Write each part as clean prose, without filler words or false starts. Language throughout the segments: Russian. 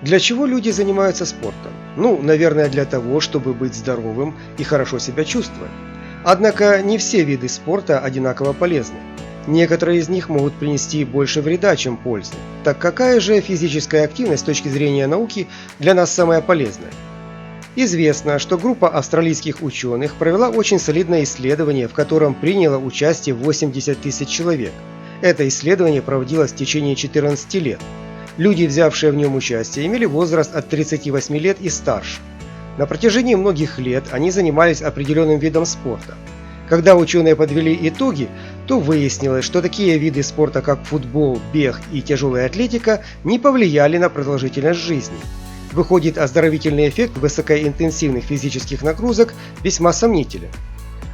Для чего люди занимаются спортом? Ну, наверное, для того, чтобы быть здоровым и хорошо себя чувствовать. Однако не все виды спорта одинаково полезны. Некоторые из них могут принести больше вреда, чем пользы. Так какая же физическая активность с точки зрения науки для нас самая полезная? Известно, что группа австралийских ученых провела очень солидное исследование, в котором приняло участие 80 тысяч человек. Это исследование проводилось в течение 14 лет. Люди, взявшие в нем участие, имели возраст от 38 лет и старше. На протяжении многих лет они занимались определенным видом спорта. Когда ученые подвели итоги, то выяснилось, что такие виды спорта, как футбол, бег и тяжелая атлетика, не повлияли на продолжительность жизни. Выходит, оздоровительный эффект высокоинтенсивных физических нагрузок весьма сомнителен.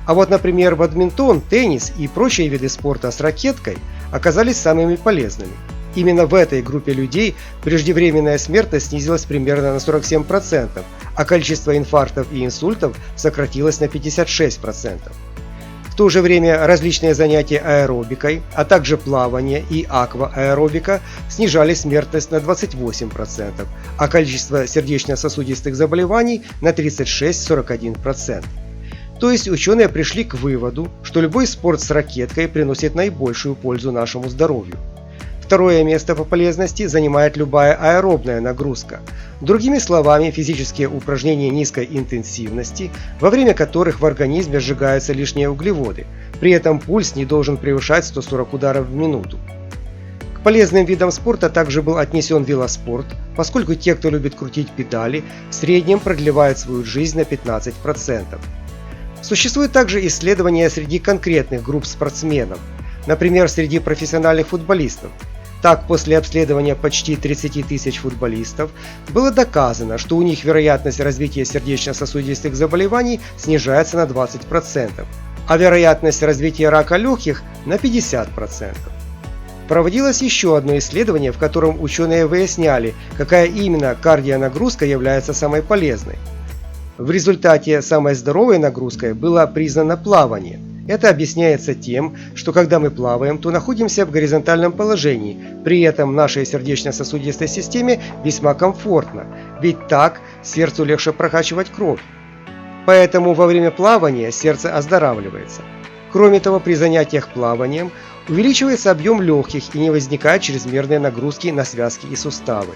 А вот, например, бадминтон, теннис и прочие виды спорта с ракеткой оказались самыми полезными. Именно в этой группе людей преждевременная смертность снизилась примерно на 47%, а количество инфарктов и инсультов сократилось на 56%. В то же время различные занятия аэробикой, а также плавание и аквааэробика снижали смертность на 28%, а количество сердечно-сосудистых заболеваний на 36-41%. То есть ученые пришли к выводу, что любой спорт с ракеткой приносит наибольшую пользу нашему здоровью. Второе место по полезности занимает любая аэробная нагрузка. Другими словами, физические упражнения низкой интенсивности, во время которых в организме сжигаются лишние углеводы. При этом пульс не должен превышать 140 ударов в минуту. К полезным видам спорта также был отнесен велоспорт, поскольку те, кто любит крутить педали, в среднем продлевают свою жизнь на 15%. Существует также исследования среди конкретных групп спортсменов, например, среди профессиональных футболистов. Так, после обследования почти 30 тысяч футболистов было доказано, что у них вероятность развития сердечно-сосудистых заболеваний снижается на 20%, а вероятность развития рака легких на 50%. Проводилось еще одно исследование, в котором ученые выясняли, какая именно кардионагрузка является самой полезной. В результате самой здоровой нагрузкой было признано плавание. Это объясняется тем, что когда мы плаваем, то находимся в горизонтальном положении, при этом нашей сердечно-сосудистой системе весьма комфортно, ведь так сердцу легче прокачивать кровь. Поэтому во время плавания сердце оздоравливается. Кроме того, при занятиях плаванием увеличивается объем легких и не возникает чрезмерной нагрузки на связки и суставы.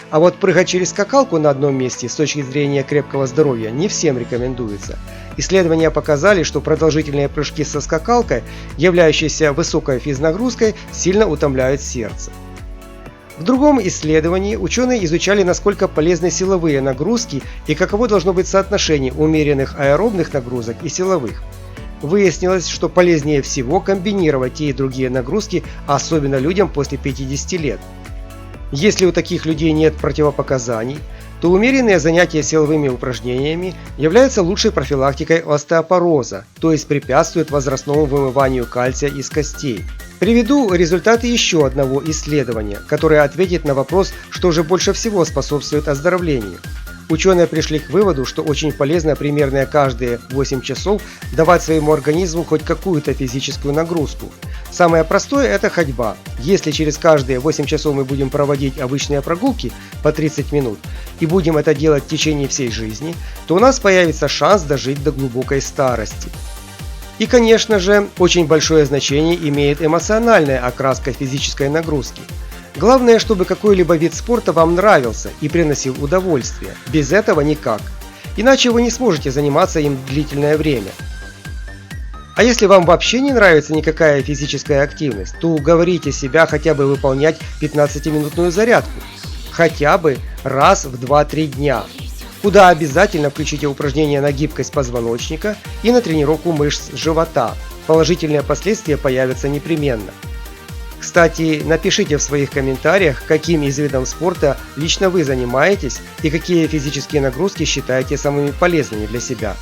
А вот прыгать через скакалку на одном месте с точки зрения крепкого здоровья не всем рекомендуется. Исследования показали, что продолжительные прыжки со скакалкой, являющиеся высокой физнагрузкой, сильно утомляют сердце. В другом исследовании ученые изучали, насколько полезны силовые нагрузки и каково должно быть соотношение умеренных аэробных нагрузок и силовых. Выяснилось, что полезнее всего комбинировать те и другие нагрузки, особенно людям после 50 лет. Если у таких людей нет противопоказаний, то умеренные занятия силовыми упражнениями являются лучшей профилактикой остеопороза, то есть препятствуют возрастному вымыванию кальция из костей. Приведу результаты еще одного исследования, которое ответит на вопрос, что же больше всего способствует оздоровлению. Ученые пришли к выводу, что очень полезно примерно каждые 8 часов давать своему организму хоть какую-то физическую нагрузку. Самое простое – это ходьба. Если через каждые 8 часов мы будем проводить обычные прогулки по 30 минут и будем это делать в течение всей жизни, то у нас появится шанс дожить до глубокой старости. И, конечно же, очень большое значение имеет эмоциональная окраска физической нагрузки. Главное, чтобы какой-либо вид спорта вам нравился и приносил удовольствие. Без этого никак. Иначе вы не сможете заниматься им длительное время. А если вам вообще не нравится никакая физическая активность, то уговорите себя хотя бы выполнять 15-минутную зарядку. Хотя бы раз в 2-3 дня. Куда обязательно включите упражнения на гибкость позвоночника и на тренировку мышц живота. Положительные последствия появятся непременно. Кстати, напишите в своих комментариях, каким из видов спорта лично вы занимаетесь и какие физические нагрузки считаете самыми полезными для себя.